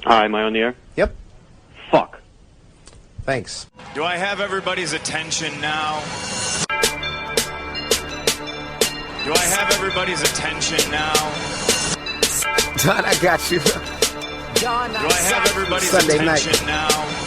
Hi, am I on the air? Yep. Fuck. Thanks. Do I have everybody's attention now? Do I have everybody's attention now? Don, I got you. Do I have everybody's Sunday attention night. now?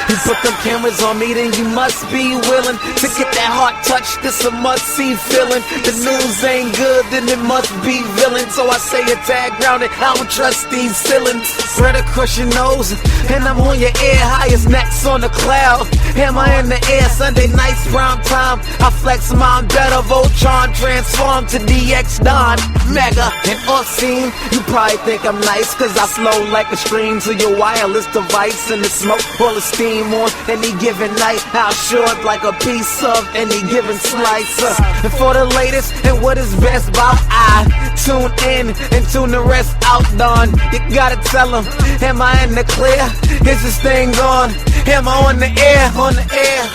You put them cameras on me, then you must be willing to get that heart touch. This a must-see feeling. The news ain't good, then it must be villain. So I say a tag grounded, I don't trust these ceilings. Spread across your nose, and I'm on your ear. Highest necks on the cloud. Hammer in the air, Sunday nights, prime time. I flex mine better, Voltron transform to DX Don. Mega and Orsine. You probably think I'm nice, cause I slow like a stream to your wireless device. And the smoke full of steam on any given night. I'll short like a piece of any given slice. And for the latest and what is best about I tune in and tune the rest out, Don. You gotta tell them, am I in the clear? Is this thing on? Am I on the air? On the air.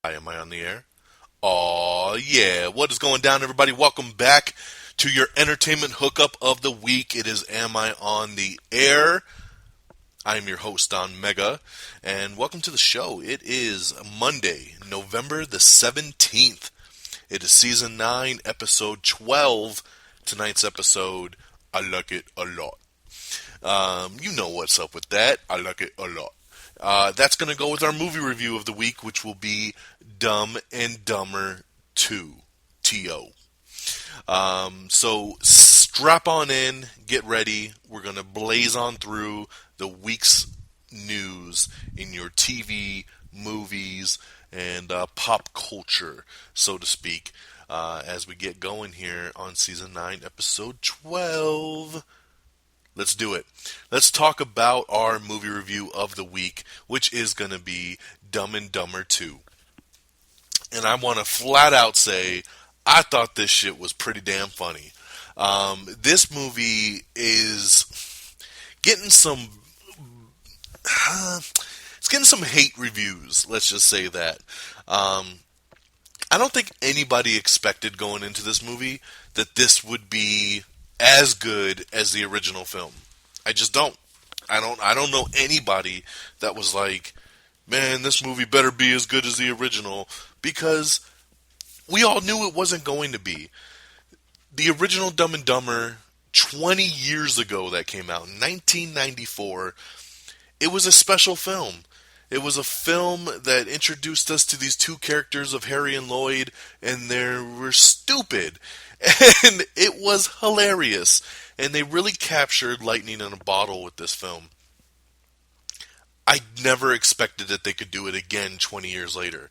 Hi, am I on the air? Aw, yeah. What is going down, everybody? Welcome back to your entertainment hookup of the week. It is Am I on the Air? I am your host, Don Mega, and welcome to the show. It is Monday, November the 17th. It is Season 9, Episode 12. Tonight's episode, I like it a lot. You know what's up with that. I like it a lot. That's going to go with our movie review of the week, which will be Dumb and Dumber 2, T.O. So strap on in, get ready. We're going to blaze on through the week's news in your TV, movies, and pop culture, so to speak, as we get going here on Season 9, Episode 12. Let's do it. Let's talk about our movie review of the week, which is going to be Dumb and Dumber 2. And I want to flat out say, I thought this shit was pretty damn funny. This movie is getting some... it's getting some hate reviews, let's just say that. I don't think anybody expected going into this movie that this would be as good as the original film. I just don't. I don't know anybody that was like, man, this movie better be as good as the original, because we all knew it wasn't going to be. The original Dumb and Dumber, 20 years ago that came out, in 1994, it was a special film. It was a film that introduced us to these two characters of Harry and Lloyd, and they were stupid. And it was hilarious. And they really captured lightning in a bottle with this film. I never expected that they could do it again 20 years later.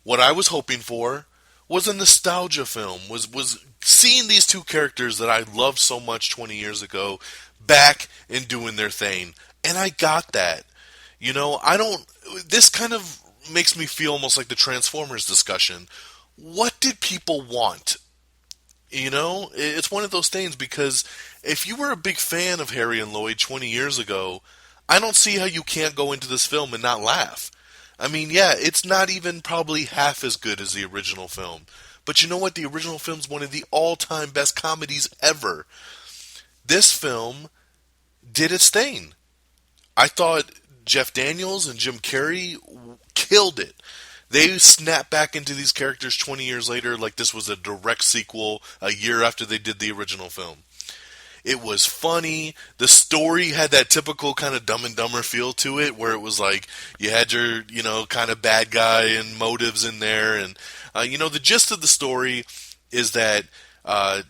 What I was hoping for was a nostalgia film, was seeing these two characters that I loved so much 20 years ago back and doing their thing. And I got that. You know, this kind of makes me feel almost like the Transformers discussion. What did people want? You know, it's one of those things, because if you were a big fan of Harry and Lloyd 20 years ago, I don't see how you can't go into this film and not laugh. I mean, yeah, it's not even probably half as good as the original film. But you know what? The original film's one of the all-time best comedies ever. This film did its thing. I thought Jeff Daniels and Jim Carrey killed it. They snapped back into these characters 20 years later like this was a direct sequel a year after they did the original film. It was funny. The story had that typical kind of Dumb and Dumber feel to it, where it was like you had your, kind of bad guy and motives in there. And, the gist of the story is that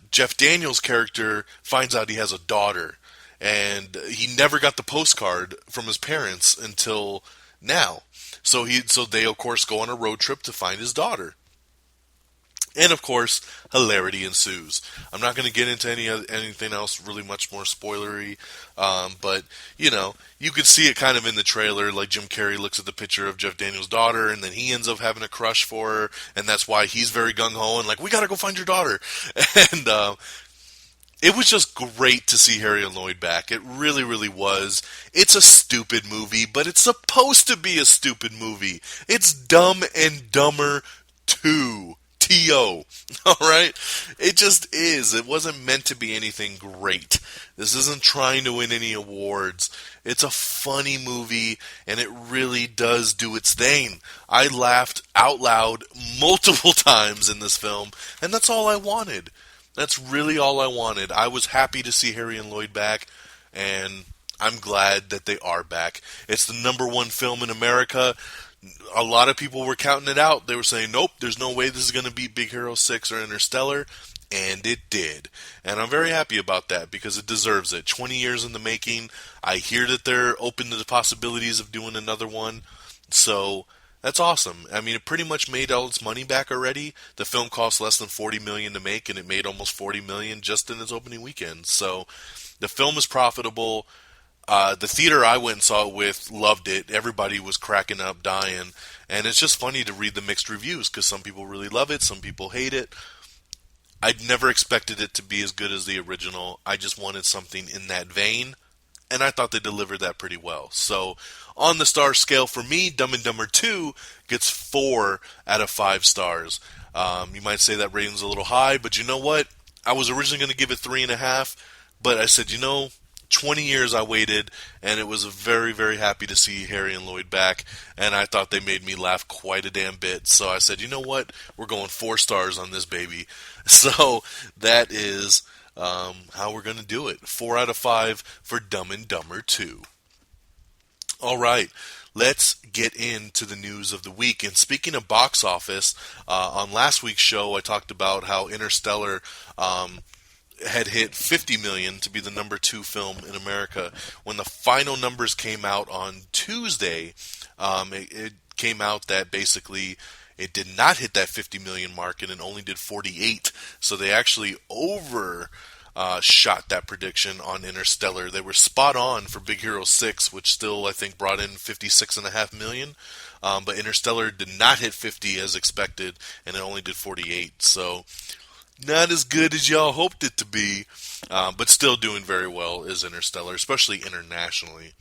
Jeff Daniels' character finds out he has a daughter. And he never got the postcard from his parents until now. So they, of course, go on a road trip to find his daughter. And, of course, hilarity ensues. I'm not going to get into anything else really much more spoilery, but, you could see it kind of in the trailer, like Jim Carrey looks at the picture of Jeff Daniels' daughter, and then he ends up having a crush for her, and that's why he's very gung-ho, and like, we got to go find your daughter. And It was just great to see Harry and Lloyd back. It really, really was. It's a stupid movie, but it's supposed to be a stupid movie. It's Dumb and Dumber 2. T.O. Alright? It just is. It wasn't meant to be anything great. This isn't trying to win any awards. It's a funny movie, and it really does do its thing. I laughed out loud multiple times in this film, and that's all I wanted. That's really all I wanted. I was happy to see Harry and Lloyd back, and I'm glad that they are back. It's the number one film in America. A lot of people were counting it out. They were saying, nope, there's no way this is going to beat Big Hero 6 or Interstellar. And it did. And I'm very happy about that because it deserves it. 20 years in the making. I hear that they're open to the possibilities of doing another one. So that's awesome. I mean, it pretty much made all its money back already. The film cost less than $40 million to make, and it made almost $40 million just in its opening weekend. So the film is profitable. The theater I went and saw it with loved it. Everybody was cracking up, dying. And it's just funny to read the mixed reviews because some people really love it, some people hate it. I'd never expected it to be as good as the original. I just wanted something in that vein, and I thought they delivered that pretty well. So on the star scale for me, Dumb and Dumber 2 gets 4 out of 5 stars. You might say that rating's a little high, but you know what? I was originally going to give it 3.5, but I said, 20 years I waited, and it was very, very happy to see Harry and Lloyd back, and I thought they made me laugh quite a damn bit. So I said, you know what? We're going 4 stars on this baby. So that is how we're going to do it. 4 out of 5 for Dumb and Dumber 2. All right. Let's get into the news of the week. And speaking of box office, on last week's show, I talked about how Interstellar had hit 50 million to be the number 2 film in America. When the final numbers came out on Tuesday, it came out that basically it did not hit that 50 million mark, and it only did 48. So they actually shot that prediction on Interstellar. They were spot on for Big Hero 6, which still, I think, brought in 56.5 million. But Interstellar did not hit 50 as expected, and it only did 48. So not as good as y'all hoped it to be, but still doing very well is Interstellar, especially internationally.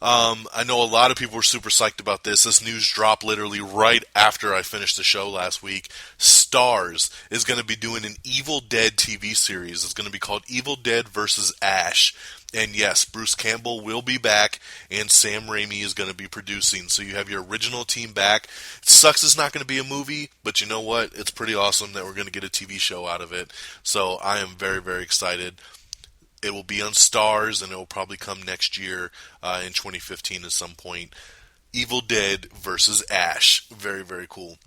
I know a lot of people were super psyched about this. This news dropped literally right after I finished the show last week. Starz is going to be doing an Evil Dead TV series. It's going to be called Evil Dead vs. Ash. And yes, Bruce Campbell will be back, and Sam Raimi is going to be producing. So you have your original team back. It sucks it's not going to be a movie, but you know what? It's pretty awesome that we're going to get a TV show out of it. So I am very, very excited. It will be on Starz, and it will probably come next year in 2015 at some point. Evil Dead vs. Ash. Very, very cool.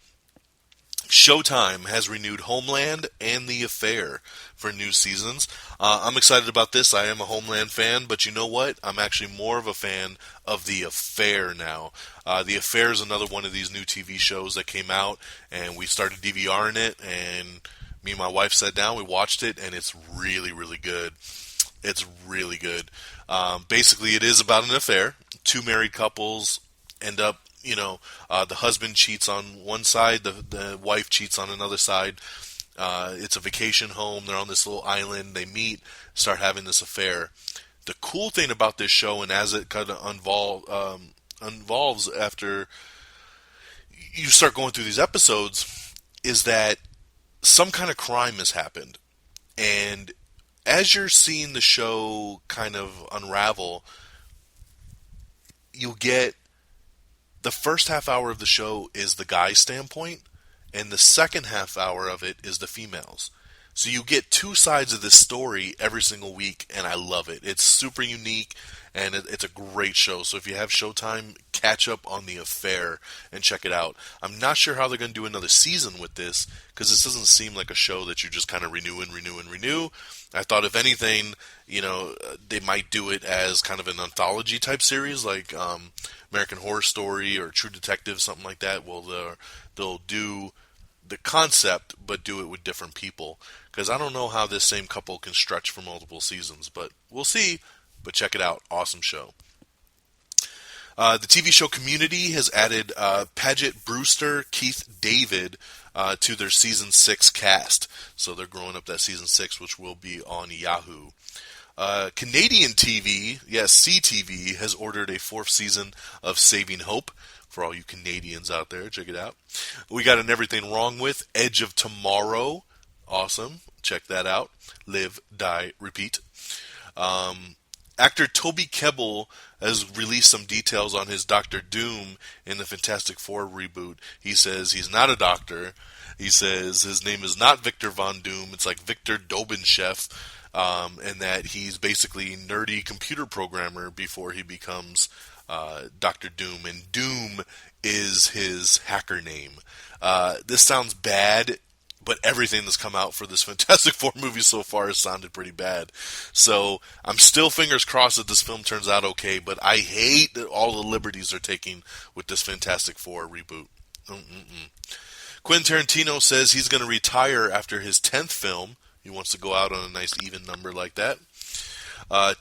Showtime has renewed Homeland and The Affair for new seasons. I'm excited about this. I am a Homeland fan, but you know what? I'm actually more of a fan of The Affair now. The Affair is another one of these new TV shows that came out, and we started DVRing it, and me and my wife sat down, we watched it, and it's really, really good. It's really good. Basically, it is about an affair. 2 married couples end up, the husband cheats on one side, the wife cheats on another side. It's a vacation home. They're on this little island. They meet, start having this affair. The cool thing about this show, and as it kind of involves after you start going through these episodes, is that some kind of crime has happened. And as you're seeing the show kind of unravel, you'll get the first half hour of the show is the guy's standpoint, and the second half hour of it is the female's. So you get 2 sides of this story every single week, and I love it. It's super unique, and it's a great show. So if you have Showtime, catch up on The Affair and check it out. I'm not sure how they're going to do another season with this, because this doesn't seem like a show that you just kind of renew. I thought, if anything, they might do it as kind of an anthology type series, like American Horror Story or True Detective, something like that. Well, they'll do the concept, but do it with different people. Because I don't know how this same couple can stretch for multiple seasons, but we'll see. But check it out. Awesome show. The TV show Community has added Paget Brewster, Keith David to their season 6 cast. So they're growing up that season 6, which will be on Yahoo. Canadian TV, yes, CTV, has ordered a 4th season of Saving Hope. For all you Canadians out there, check it out. We got an Everything Wrong With, Edge of Tomorrow. Awesome. Check that out. Live, die, repeat. Actor Toby Kebbell has released some details on his Doctor Doom in the Fantastic Four reboot. He says he's not a doctor. He says his name is not Victor Von Doom. It's like Victor Dobenchef. And that he's basically a nerdy computer programmer before he becomes Dr. Doom. And Doom is his hacker name. This sounds bad, but everything that's come out for this Fantastic Four movie so far has sounded pretty bad. So I'm still fingers crossed that this film turns out okay, but I hate that all the liberties they're taking with this Fantastic Four reboot. Quentin Tarantino says he's going to retire after his 10th film. He wants to go out on a nice even number like that.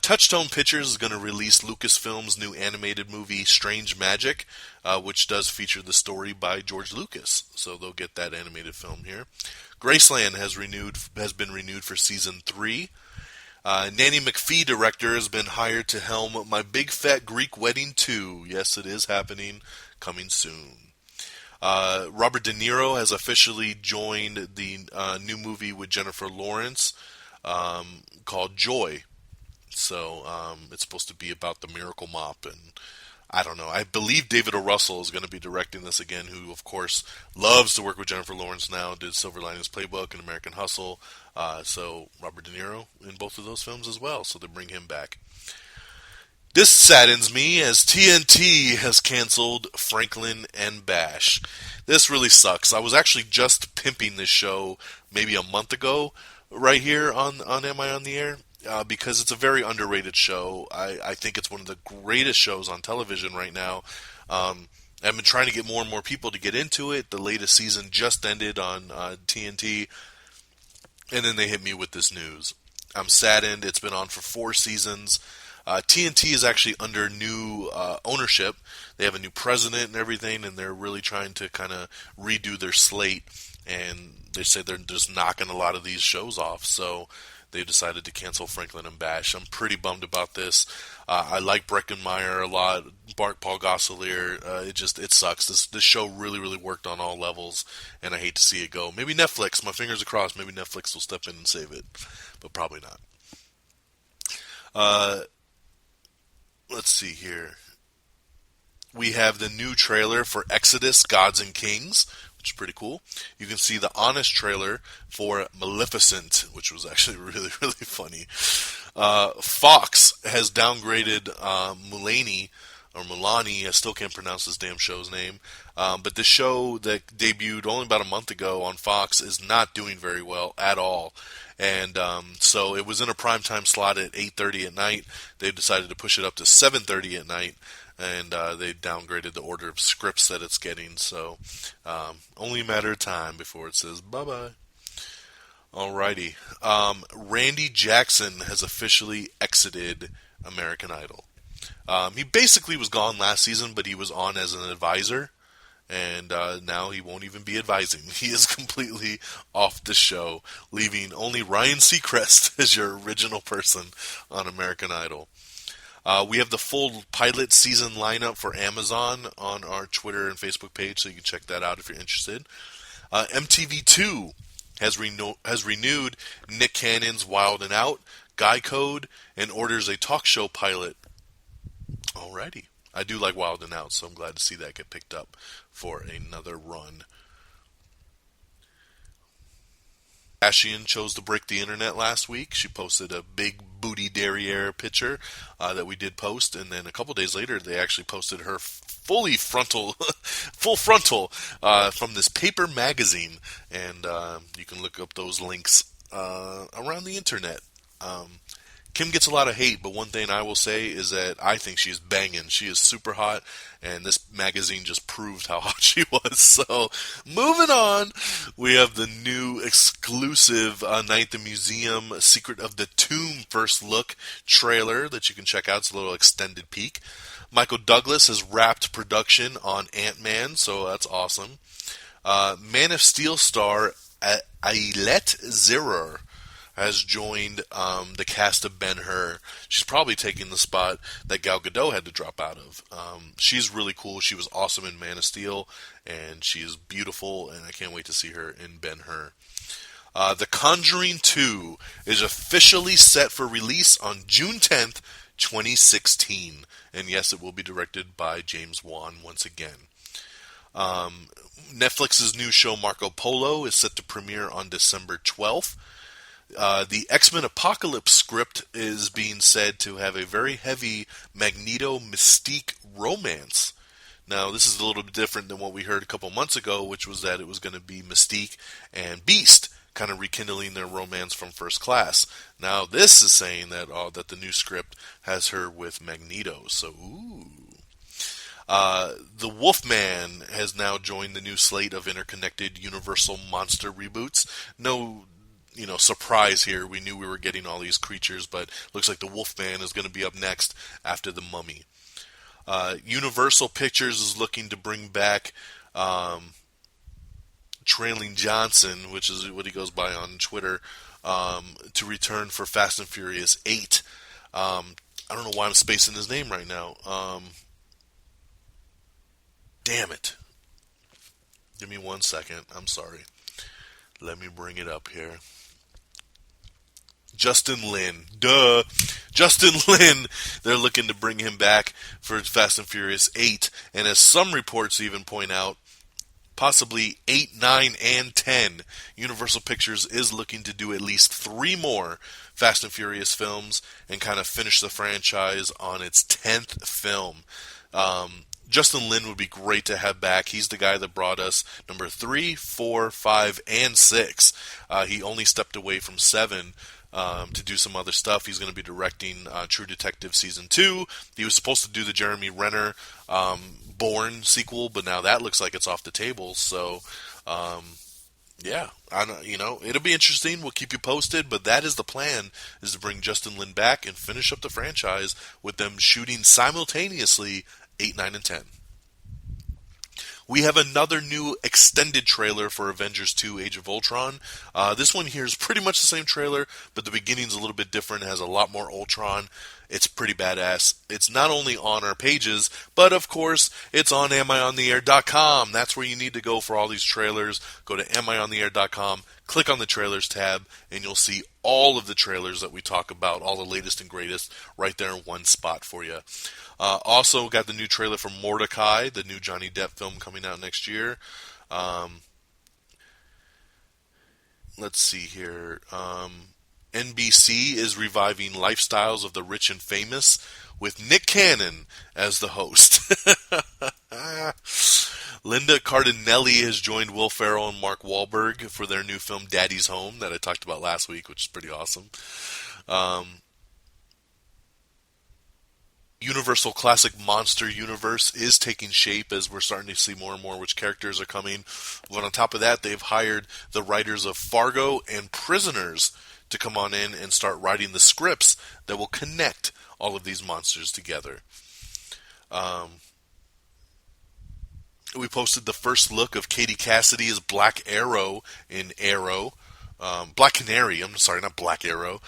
Touchstone Pictures is going to release Lucasfilm's new animated movie Strange Magic, which does feature the story by George Lucas. So they'll get that animated film here. Graceland has been renewed for season 3. Nanny McPhee, director, has been hired to helm My Big Fat Greek Wedding 2. Yes, it is happening, coming soon. Robert De Niro has officially joined the new movie with Jennifer Lawrence called Joy. So it's supposed to be about the Miracle Mop, and I don't know. I believe David O. Russell is going to be directing this again, who, of course, loves to work with Jennifer Lawrence now, did Silver Linings Playbook and American Hustle. So Robert De Niro in both of those films as well, so they bring him back. This saddens me as TNT has canceled Franklin and Bash. This really sucks. I was actually just pimping this show maybe a month ago right here on Am I on the Air? Because it's a very underrated show. I think it's one of the greatest shows on television right now. I've been trying to get more and more people to get into it. The latest season just ended on TNT, and then they hit me with this news. I'm saddened. It's been on for 4 seasons. TNT is actually under new ownership. They have a new president and everything, and they're really trying to kind of redo their slate. And they say they're just knocking a lot of these shows off. So they've decided to cancel Franklin and Bash. I'm pretty bummed about this. I like Breckenmeyer a lot. Paul Gosselaar. It sucks. This show really, really worked on all levels, and I hate to see it go. Maybe Netflix. My fingers are crossed. Maybe Netflix will step in and save it, but probably not. Let's see here. We have the new trailer for Exodus: Gods and Kings, which is pretty cool. You can see the honest trailer for Maleficent, which was actually really, really funny. Fox has downgraded Mulani, I still can't pronounce this damn show's name. But the show that debuted only about a month ago on Fox is not doing very well at all. And so it was in a primetime slot at 8:30 at night. They decided to push it up to 7:30 at night. And they downgraded the order of scripts that it's getting. So only a matter of time before it says bye-bye. Alrighty. Randy Jackson has officially exited American Idol. He basically was gone last season, but he was on as an advisor. And now he won't even be advising. He is completely off the show, leaving only Ryan Seacrest as your original person on American Idol. We have the full pilot season lineup for Amazon on our Twitter and Facebook page, so you can check that out if you're interested. MTV2 has renewed Nick Cannon's Wild 'N Out, Guy Code, and orders a talk show pilot. Alrighty. I do like Wild 'N Out, so I'm glad to see that get picked up for another run. Kardashian chose to break the internet last week. She posted a big booty derriere picture that we did post, and then a couple days later they actually posted her full frontal from this paper magazine, and you can look up those links around the internet. Kim gets a lot of hate, but one thing I will say is that I think she's banging. She is super hot, and this magazine just proved how hot she was. So, moving on, we have the new exclusive Night at the Museum Secret of the Tomb first look trailer that you can check out. It's a little extended peek. Michael Douglas has wrapped production on Ant-Man, so that's awesome. Man of Steel star Ailette Zerer has joined the cast of Ben-Hur. She's probably taking the spot that Gal Gadot had to drop out of. She's really cool. She was awesome in Man of Steel, and she is beautiful, and I can't wait to see her in Ben-Hur. The Conjuring 2 is officially set for release on June 10th, 2016. And yes, it will be directed by James Wan once again. Netflix's new show Marco Polo is set to premiere on December 12th. The X-Men Apocalypse script is being said to have a very heavy Magneto-Mystique romance. Now, this is a little bit different than what we heard a couple months ago, which was that it was going to be Mystique and Beast kind of rekindling their romance from First Class. Now, this is saying that that the new script has her with Magneto. So, ooh. The Wolfman has now joined the new slate of interconnected Universal monster reboots. No, surprise here. We knew we were getting all these creatures, but looks like the Wolfman is going to be up next after the Mummy. Universal Pictures is looking to bring back Trailing Johnson, which is what he goes by on Twitter, to return for Fast and Furious 8. I don't know why I'm spacing his name right now. Damn it. Give me 1 second. I'm sorry. Let me bring it up here. Justin Lin. Duh. Justin Lin. They're looking to bring him back for Fast and Furious 8. And as some reports even point out, possibly 8, 9, and 10. Universal Pictures is looking to do at least 3 more Fast and Furious films and kind of finish the franchise on its 10th film. Justin Lin would be great to have back. He's the guy that brought us number 3, 4, 5, and 6. He only stepped away from 7 to do some other stuff. He's going to be directing True Detective Season 2. He was supposed to do the Jeremy Renner Bourne sequel, but now that looks like it's off the table. So, yeah, it'll be interesting. We'll keep you posted, but that is the plan, is to bring Justin Lin back and finish up the franchise with them shooting simultaneously 8, 9, and 10. We have another new extended trailer for Avengers 2 Age of Ultron. This one here is pretty much the same trailer, but the beginning's a little bit different. It has a lot more Ultron. It's pretty badass. It's not only on our pages, but of course, it's on amiontheair.com. That's where you need to go for all these trailers. Go to amiontheair.com, click on the trailers tab, and you'll see all of the trailers that we talk about, all the latest and greatest, right there in one spot for you. Also got the new trailer for Mordecai, the new Johnny Depp film coming out next year. Let's see here. NBC is reviving Lifestyles of the Rich and Famous with Nick Cannon as the host. Linda Cardinelli has joined Will Ferrell and Mark Wahlberg for their new film Daddy's Home that I talked about last week, which is pretty awesome. Universal Classic Monster Universe is taking shape as we're starting to see more and more which characters are coming. But on top of that, they've hired the writers of Fargo and Prisoners to come on in and start writing the scripts that will connect all of these monsters together. We posted the first look of Katie Cassidy as Black Arrow in Arrow. Black Canary, I'm sorry, not Black Arrow.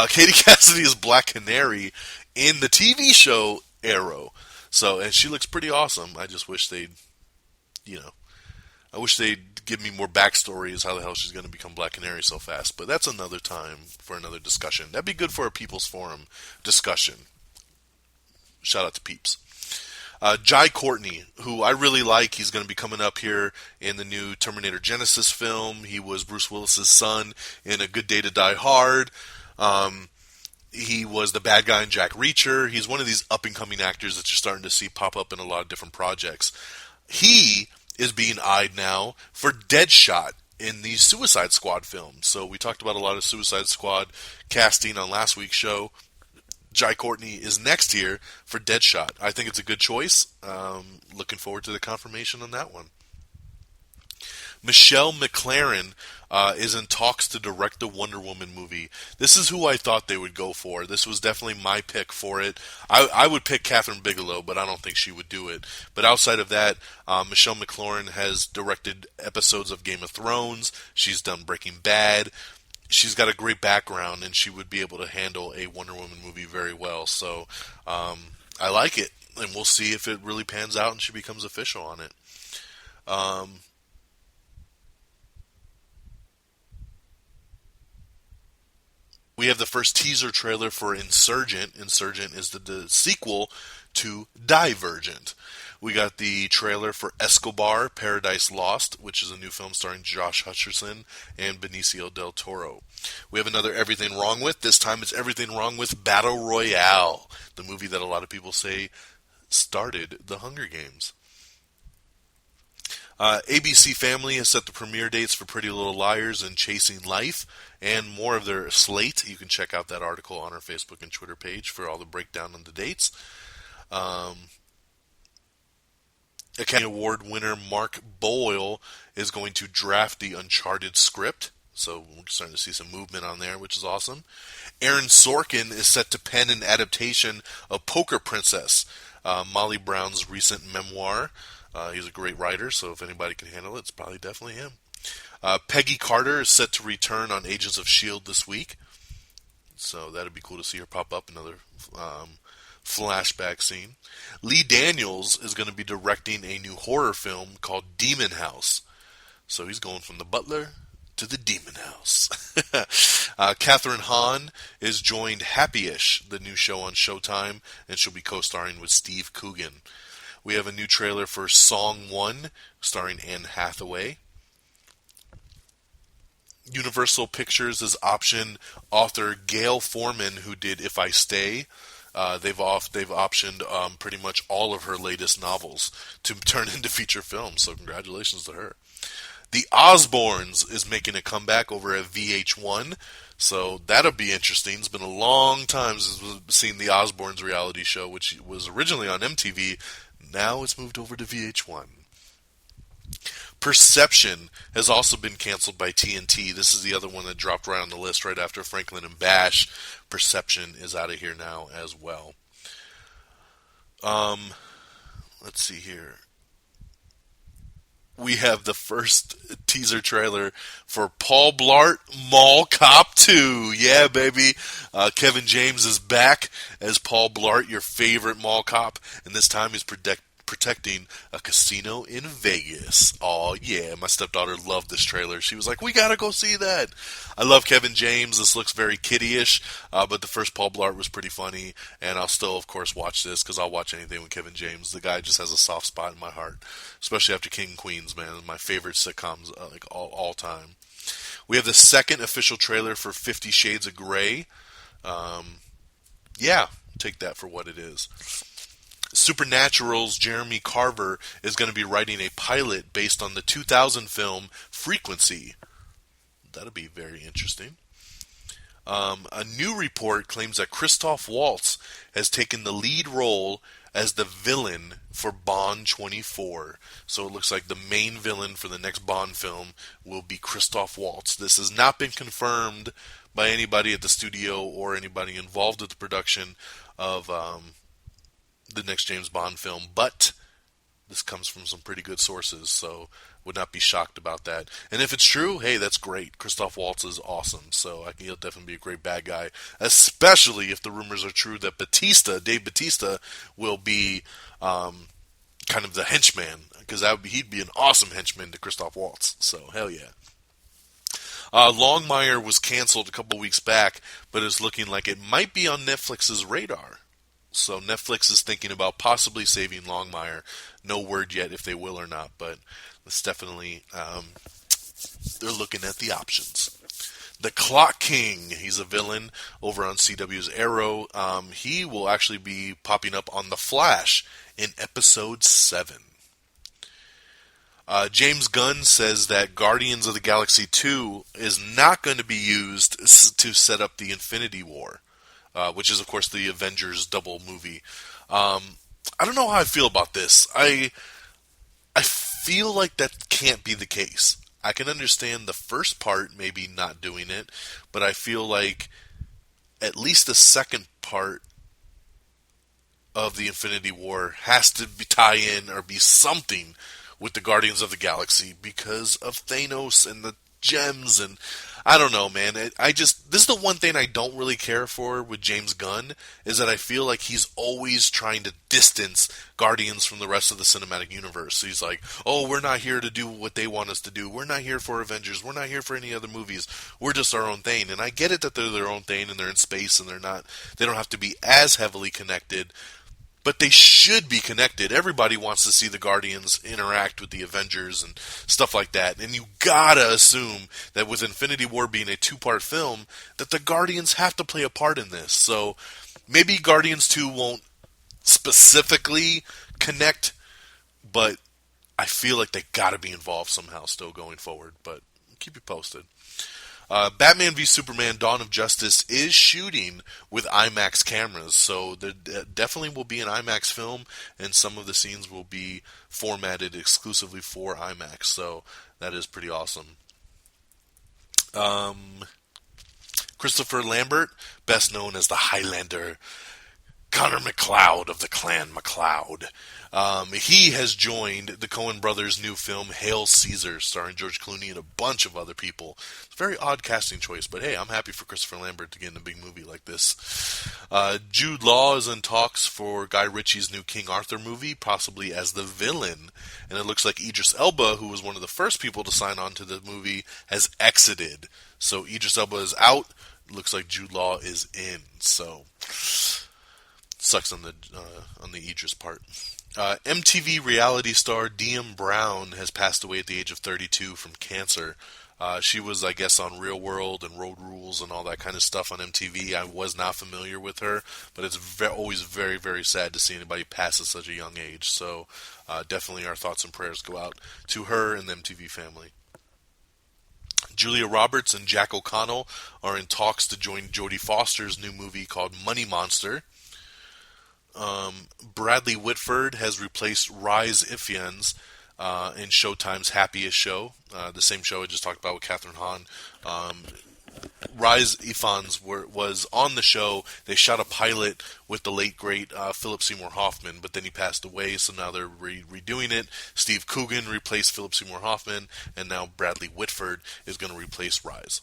Katie Cassidy is Black Canary in the TV show Arrow. So, and she looks pretty awesome. I just wish they'd give me more backstory as how the hell she's going to become Black Canary so fast. But that's another time for another discussion. That'd be good for a People's Forum discussion. Shout out to Peeps. Jai Courtney, who I really like, he's going to be coming up here in the new Terminator Genesis film. He was Bruce Willis's son in A Good Day to Die Hard. He was the bad guy in Jack Reacher. He's one of these up-and-coming actors that you're starting to see pop up in a lot of different projects. He is being eyed now for Deadshot in the Suicide Squad film. So we talked about a lot of Suicide Squad casting on last week's show. Jai Courtney is next here for Deadshot. I think it's a good choice. Looking forward to the confirmation on that one. Michelle McLaren is in talks to direct the Wonder Woman movie. This is who I thought they would go for. This was definitely my pick for it. I would pick Catherine Bigelow, but I don't think she would do it. But outside of that, Michelle McLaren has directed episodes of Game of Thrones. She's done Breaking Bad. She's got a great background, and she would be able to handle a Wonder Woman movie very well. So I like it, and we'll see if it really pans out and she becomes official on it. We have the first teaser trailer for Insurgent. Insurgent is the sequel to Divergent. We got the trailer for Escobar, Paradise Lost, which is a new film starring Josh Hutcherson and Benicio del Toro. We have another Everything Wrong With. This time it's Everything Wrong With Battle Royale, the movie that a lot of people say started the Hunger Games. ABC Family has set the premiere dates for Pretty Little Liars and Chasing Life, and more of their slate. You can check out that article on our Facebook and Twitter page for all the breakdown on the dates. Academy Award winner Mark Boyle is going to draft the Uncharted script, so we're starting to see some movement on there, which is awesome. Aaron Sorkin is set to pen an adaptation of Poker Princess, Molly Brown's recent memoir. He's a great writer, so if anybody can handle it, it's probably definitely him. Peggy Carter is set to return on Agents of S.H.I.E.L.D. this week, so that'd be cool to see her pop up, another flashback scene. Lee Daniels is going to be directing a new horror film called Demon House, so he's going from the butler to the Demon House. Catherine Hahn is joined Happy-ish, the new show on Showtime, and she'll be co-starring with Steve Coogan. We have a new trailer for Song 1, starring Anne Hathaway. Universal Pictures has optioned author Gail Forman, who did If I Stay. They've optioned pretty much all of her latest novels to turn into feature films, so congratulations to her. The Osbournes is making a comeback over at VH1, so that'll be interesting. It's been a long time since we've seen the Osbournes reality show, which was originally on MTV. Now it's moved over to VH1. Perception has also been canceled by TNT. This is the other one that dropped right on the list right after Franklin and Bash. Perception is out of here now as well. Let's see here. We have the first teaser trailer for Paul Blart Mall Cop 2. Yeah, baby. Kevin James is back as Paul Blart, your favorite mall cop, and this time he's protecting a casino in Vegas. Oh, yeah. My stepdaughter loved this trailer. She was like, we gotta go see that. I love Kevin James. This looks very kiddie-ish, but the first Paul Blart was pretty funny, and I'll still, of course, watch this because I'll watch anything with Kevin James. The guy just has a soft spot in my heart, especially after King and Queens, man. My favorite sitcoms like all time. We have the second official trailer for 50 Shades of Grey. Yeah, take that for what it is. Supernatural's Jeremy Carver is going to be writing a pilot based on the 2000 film Frequency. That'll be very interesting. A new report claims that Christoph Waltz has taken the lead role as the villain for Bond 24. So it looks like the main villain for the next Bond film will be Christoph Waltz. This has not been confirmed by anybody at the studio or anybody involved with the production of the next James Bond film, but this comes from some pretty good sources, so would not be shocked about that. And if it's true, hey, that's great. Christoph Waltz is awesome, so I think he'll definitely be a great bad guy, especially if the rumors are true that Dave Bautista, will be kind of the henchman, because he'd be an awesome henchman to Christoph Waltz, so hell yeah. Longmire was canceled a couple weeks back, but it's looking like it might be on Netflix's radar. So Netflix is thinking about possibly saving Longmire. No word yet if they will or not, but it's definitely, they're looking at the options. The Clock King, he's a villain over on CW's Arrow. He will actually be popping up on The Flash in episode 7. James Gunn says that Guardians of the Galaxy 2 is not going to be used to set up the Infinity War. Which is, of course, the Avengers double movie. I don't know how I feel about this. I feel like that can't be the case. I can understand the first part maybe not doing it, but I feel like at least the second part of the Infinity War has to tie in or be something with the Guardians of the Galaxy because of Thanos and the gems, and I don't know, man. This is the one thing I don't really care for with James Gunn, is that I feel like he's always trying to distance Guardians from the rest of the cinematic universe. So he's like, oh, we're not here to do what they want us to do. We're not here for Avengers. We're not here for any other movies. We're just our own thing. And I get it that they're their own thing and they're in space and they don't have to be as heavily connected, but they should be connected. Everybody wants to see the Guardians interact with the Avengers and stuff like that. And you gotta assume that with Infinity War being a 2-part film, that the Guardians have to play a part in this. So maybe Guardians 2 won't specifically connect, but I feel like they gotta be involved somehow still going forward. But I'll keep you posted. Batman v Superman: Dawn of Justice is shooting with IMAX cameras, so there definitely will be an IMAX film, and some of the scenes will be formatted exclusively for IMAX, so that is pretty awesome. Christopher Lambert, best known as the Highlander, Connor McLeod of the Clan McLeod. He has joined the Coen brothers' new film, Hail Caesar, starring George Clooney and a bunch of other people. It's a very odd casting choice, but hey, I'm happy for Christopher Lambert to get in a big movie like this. Jude Law is in talks for Guy Ritchie's new King Arthur movie, possibly as the villain. And it looks like Idris Elba, who was one of the first people to sign on to the movie, has exited. So Idris Elba is out. It looks like Jude Law is in. So sucks on the Idris part. MTV reality star Diem Brown has passed away at the age of 32 from cancer. She was, I guess, on Real World and Road Rules and all that kind of stuff on MTV. I was not familiar with her, but it's always very, very sad to see anybody pass at such a young age. So definitely our thoughts and prayers go out to her and the MTV family. Julia Roberts and Jack O'Connell are in talks to join Jodie Foster's new movie called Money Monster. Bradley Whitford has replaced Rhys Ifans in Showtime's Happiest Show, the same show I just talked about with Catherine Hahn. Rhys Ifans was on the show. They shot a pilot with the late, great Philip Seymour Hoffman, but then he passed away, so now they're redoing it. Steve Coogan replaced Philip Seymour Hoffman, and now Bradley Whitford is going to replace Rhys.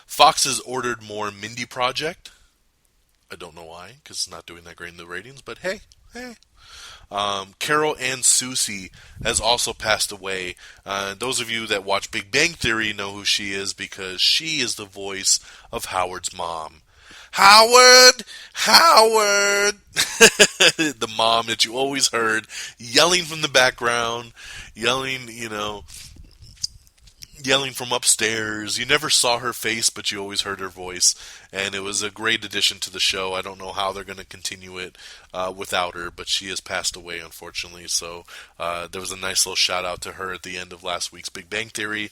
Fox has ordered more Mindy Project. I don't know why, because it's not doing that great in the ratings, but hey. Carol Ann Susi has also passed away. Those of you that watch Big Bang Theory know who she is, because she is the voice of Howard's mom. Howard! The mom that you always heard yelling from the background, yelling from upstairs. You never saw her face, but you always heard her voice, and it was a great addition to the show. I don't know how they're going to continue it without her, but she has passed away, unfortunately, so there was a nice little shout out to her at the end of last week's Big Bang Theory,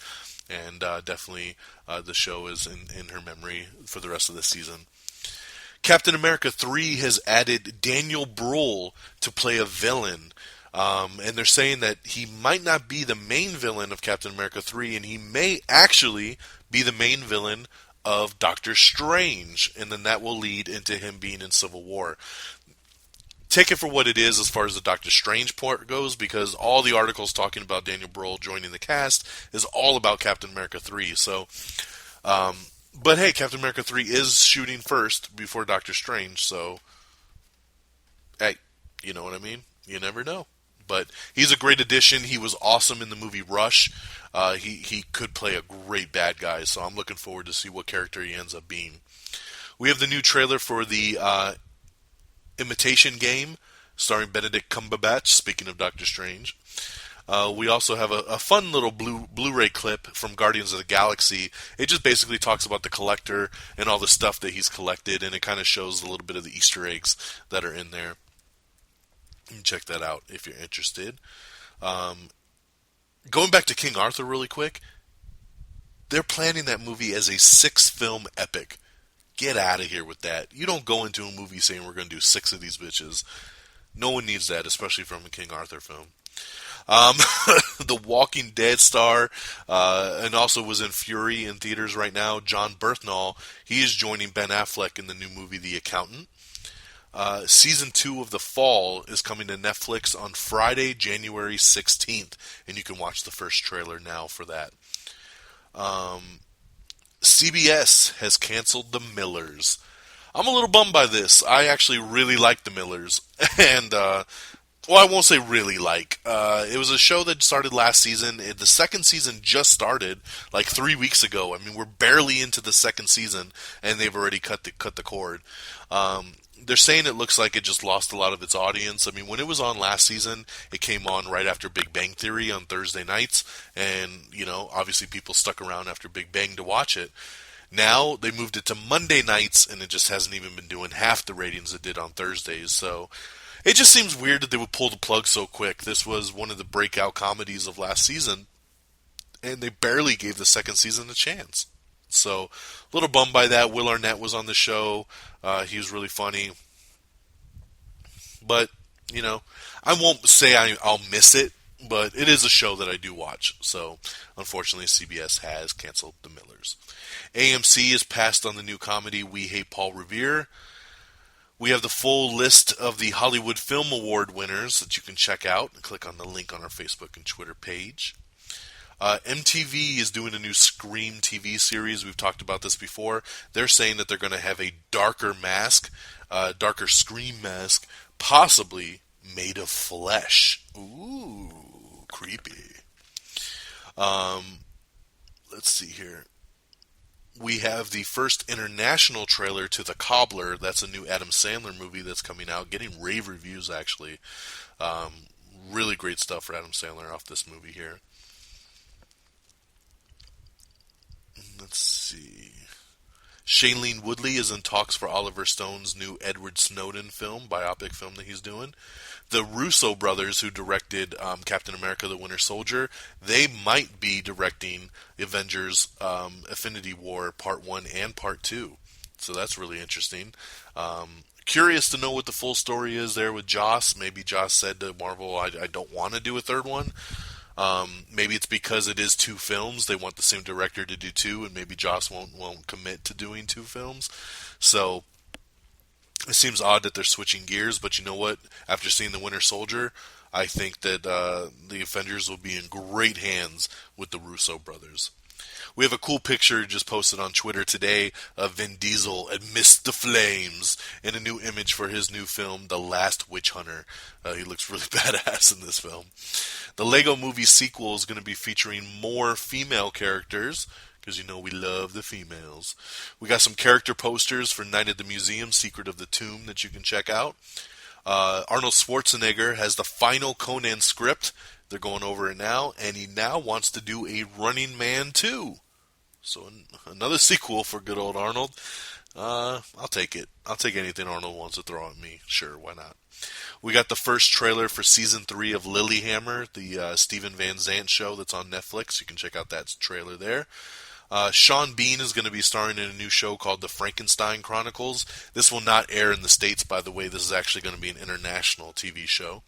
and definitely the show is in her memory for the rest of the season. Captain America 3 has added Daniel Bruhl to play a villain. And they're saying that he might not be the main villain of Captain America 3, and he may actually be the main villain of Doctor Strange, and then that will lead into him being in Civil War. Take it for what it is as far as the Doctor Strange part goes, because all the articles talking about Daniel Bruhl joining the cast is all about Captain America 3. So, but hey, Captain America 3 is shooting first before Doctor Strange, so hey, you know what I mean? You never know. But he's a great addition. He was awesome in the movie Rush. He could play a great bad guy, so I'm looking forward to see what character he ends up being. We have the new trailer for the Imitation Game, starring Benedict Cumberbatch, speaking of Doctor Strange. We also have a fun little Blu-ray clip from Guardians of the Galaxy. It just basically talks about the collector and all the stuff that he's collected, and it kind of shows a little bit of the Easter eggs that are in there. You can check that out if you're interested. Going back to King Arthur really quick, they're planning that movie as a 6-film epic. Get out of here with that. You don't go into a movie saying we're going to do 6 of these bitches. No one needs that, especially from a King Arthur film. The Walking Dead star, and also was in Fury in theaters right now, John Bernthal, he is joining Ben Affleck in the new movie The Accountant. Season 2 of The Fall is coming to Netflix on Friday, January 16th, and you can watch the first trailer now for that. CBS has canceled The Millers. I'm a little bummed by this. I actually really like The Millers, and well, I won't say really like. It was a show that started last season. The second season just started like 3 weeks ago. I mean, we're barely into the second season, and they've already cut the cord. They're saying it looks like it just lost a lot of its audience. I mean, when it was on last season, it came on right after Big Bang Theory on Thursday nights, and obviously people stuck around after Big Bang to watch it. Now they moved it to Monday nights, and it just hasn't even been doing half the ratings it did on Thursdays. So it just seems weird that they would pull the plug so quick. This was one of the breakout comedies of last season, and they barely gave the second season a chance. So, a little bummed by that. Will Arnett was on the show. He was really funny. But, I won't say I'll miss it, but it is a show that I do watch. So, unfortunately, CBS has canceled The Millers. AMC has passed on the new comedy We Hate Paul Revere. We have the full list of the Hollywood Film Award winners that you can check out. Click on the link on our Facebook and Twitter page. MTV is doing a new Scream TV series. We've talked about this before. They're saying that they're going to have a darker Scream mask, possibly made of flesh. Ooh, creepy. Let's see here. We have the first international trailer to The Cobbler. That's a new Adam Sandler movie that's coming out, getting rave reviews actually. Really great stuff for Adam Sandler off this movie here. Let's see. Shailene Woodley is in talks for Oliver Stone's new Edward Snowden biopic film that he's doing. The Russo brothers, who directed Captain America: The Winter Soldier, they might be directing Avengers: Infinity War Part 1 and Part 2. So that's really interesting. Curious to know what the full story is there with Joss. Maybe Joss said to Marvel, I don't want to do a third one. Maybe it's because it is two films. They want the same director to do two, and maybe Joss won't commit to doing two films. So it seems odd that they're switching gears, but you know what? After seeing The Winter Soldier, I think that the Avengers will be in great hands with the Russo brothers. We have a cool picture just posted on Twitter today of Vin Diesel amidst the flames in a new image for his new film, The Last Witch Hunter. He looks really badass in this film. The Lego Movie sequel is going to be featuring more female characters, because we love the females. We got some character posters for Night at the Museum, Secret of the Tomb, that you can check out. Arnold Schwarzenegger has the final Conan script. They're going over it now, and he now wants to do a Running Man 2. So another sequel for good old Arnold. I'll take it. I'll take anything Arnold wants to throw at me. Sure, why not? We got the first trailer for Season 3 of Lilyhammer, the Steven Van Zandt show that's on Netflix. You can check out that trailer there. Sean Bean is going to be starring in a new show called The Frankenstein Chronicles. This will not air in the States, by the way. This is actually going to be an international TV show.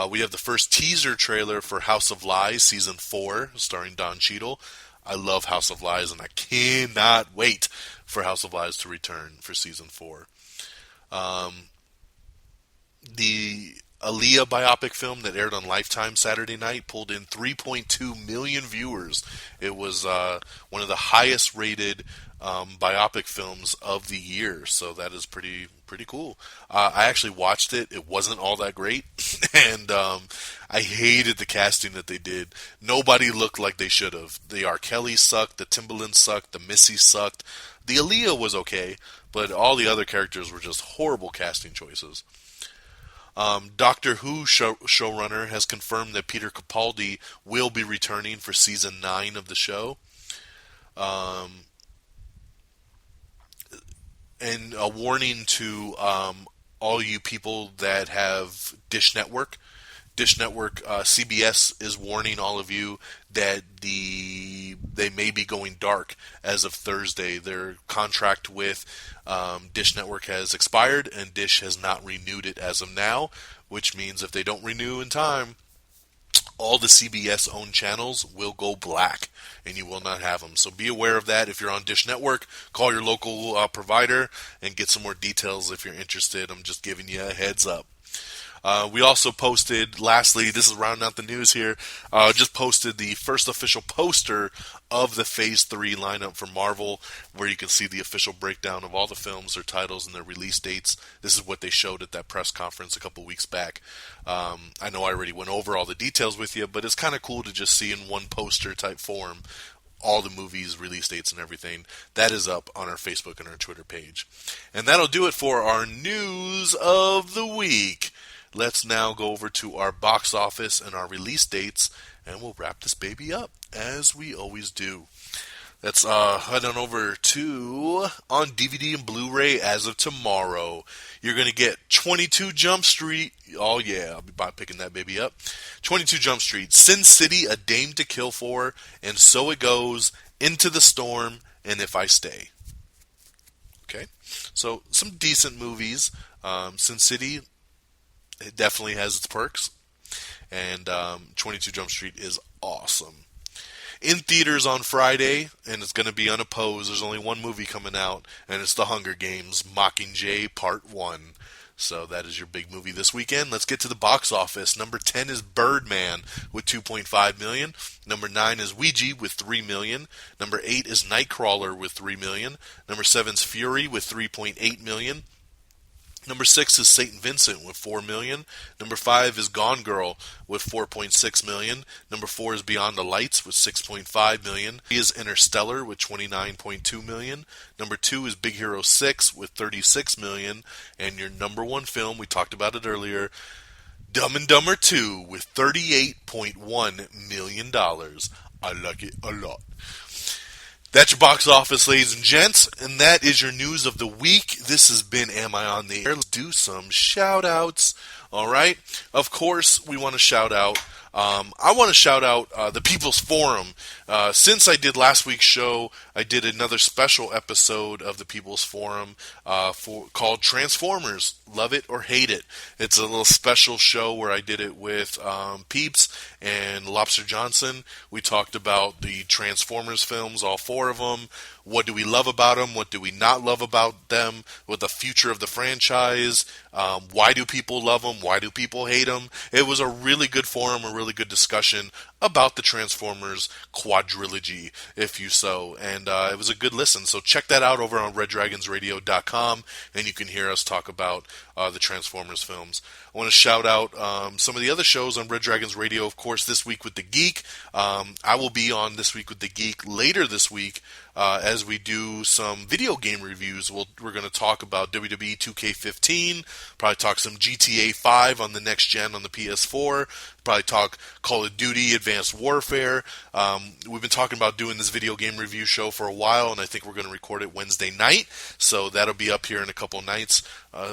We have the first teaser trailer for House of Lies Season 4, starring Don Cheadle. I love House of Lies, and I cannot wait for House of Lies to return for Season 4. The Aaliyah biopic film that aired on Lifetime Saturday night pulled in 3.2 million viewers. It was one of the highest rated biopic films of the year, so that is pretty cool. I actually watched it. It wasn't all that great, and I hated the casting that they did. Nobody looked like they should have. The R. Kelly sucked, the Timbaland sucked, the Missy sucked. The Aaliyah was okay, but all the other characters were just horrible casting choices. Doctor Who showrunner has confirmed that Peter Capaldi will be returning for Season 9 of the show. And a warning to all you people that have Dish Network. Dish Network, CBS is warning all of you that they may be going dark as of Thursday. Their contract with Dish Network has expired, and Dish has not renewed it as of now, which means if they don't renew in time, all the CBS-owned channels will go black, and you will not have them. So be aware of that. If you're on Dish Network, call your local provider and get some more details if you're interested. I'm just giving you a heads up. We also posted, lastly, this is rounding out the news here, just posted the first official poster of the Phase 3 lineup for Marvel, where you can see the official breakdown of all the films, their titles, and their release dates. This is what they showed at that press conference a couple weeks back. I know I already went over all the details with you, but it's kind of cool to just see in one poster type form all the movies, release dates, and everything. That is up on our Facebook and our Twitter page. And that'll do it for our news of the week. Let's now go over to our box office and our release dates, and we'll wrap this baby up, as we always do. Let's head on over to, on DVD and Blu-ray as of tomorrow, you're going to get 22 Jump Street. Oh yeah, I'll be picking that baby up. 22 Jump Street, Sin City, A Dame to Kill For, And So It Goes, Into the Storm, and If I Stay. Okay, so some decent movies. Sin City, it definitely has its perks, and 22 Jump Street is awesome. In theaters on Friday, and it's going to be unopposed, there's only one movie coming out, and it's The Hunger Games, Mockingjay Part 1. So that is your big movie this weekend. Let's get to the box office. Number 10 is Birdman with $2.5 million. Number 9 is Ouija with $3 million. Number 8 is Nightcrawler with $3 million. Number 7 is Fury with $3.8 million. Number 6 is St. Vincent with $4 million. Number 5 is Gone Girl with $4.6 million. Number 4 is Beyond the Lights with $6.5 million. 3 is Interstellar with $29.2 million. Number 2 is Big Hero 6 with $36 million. And your number 1 film, we talked about it earlier, Dumb and Dumber 2 with $38.1 million. I like it a lot. That's your box office, ladies and gents, and that is your news of the week. This has been Am I on the Air? Let's do some shout-outs, all right? Of course, we want to shout out. I want to shout out the People's Forum. Since I did last week's show, I did another special episode of the People's Forum called Transformers, Love It or Hate It. It's a little special show where I did it with Peeps and Lobster Johnson. We talked about the Transformers films, all 4 of them. What do we love about them? What do we not love about them? What the future of the franchise? Why do people love them? Why do people hate them? It was a really good forum, a really good discussion about the Transformers quadrilogy, if you so. And it was a good listen. So check that out over on RedDragonsRadio.com, and you can hear us talk about the Transformers films. I want to shout out some of the other shows on Red Dragons Radio, of course, This Week with the Geek. I will be on This Week with the Geek later this week as we do some video game reviews. We're going to talk about WWE 2K15, probably talk some GTA 5 on the next gen on the PS4, probably talk Call of Duty Advanced Warfare. We've been talking about doing this video game review show for a while, and I think we're going to record it Wednesday night, so that'll be up here in a couple nights.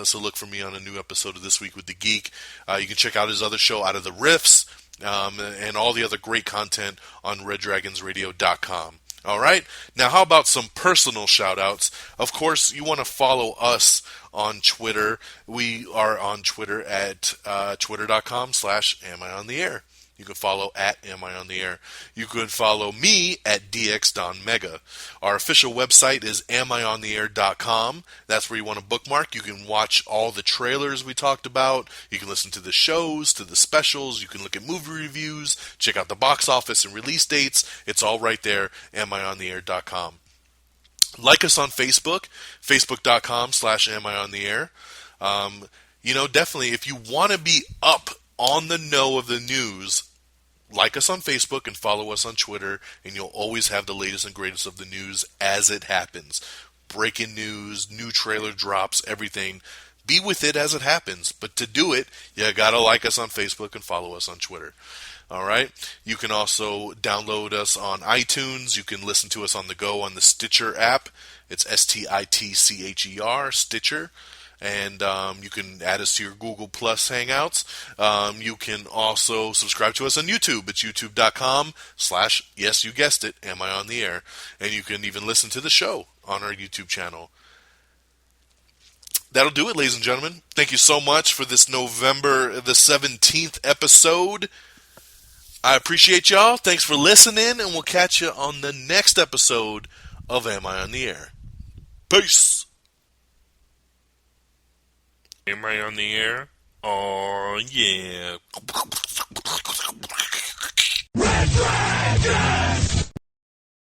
So look for me on a new episode of This Week with the Geek. You can check out his other show, Out of the Rifts, and all the other great content on RedDragonsRadio.com. All right. Now, how about some personal shout-outs? Of course, you want to follow us on Twitter. We are on Twitter at twitter.com/amiontheair. You can follow at Am I on the Air. You can follow me at DXDonMega. Our official website is amiontheair.com. That's where you want to bookmark. You can watch all the trailers we talked about. You can listen to the shows, to the specials. You can look at movie reviews, check out the box office and release dates. It's all right there, amiontheair.com. Like us on Facebook, facebook.com/amiontheair. Definitely, if you want to be up on the know of the news, like us on Facebook and follow us on Twitter, and you'll always have the latest and greatest of the news as it happens. Breaking news, new trailer drops, everything. Be with it as it happens. But to do it, you gotta like us on Facebook and follow us on Twitter. All right. You can also download us on iTunes. You can listen to us on the go on the Stitcher app. It's STITCHER, Stitcher. And you can add us to your Google Plus Hangouts. You can also subscribe to us on YouTube. It's youtube.com/yes, you guessed it, Am I on the Air? And you can even listen to the show on our YouTube channel. That'll do it, ladies and gentlemen. Thank you so much for this November the 17th episode. I appreciate y'all. Thanks for listening, and we'll catch you on the next episode of Am I on the Air? Peace. Am I on the air? Oh, yeah. Red Dragon!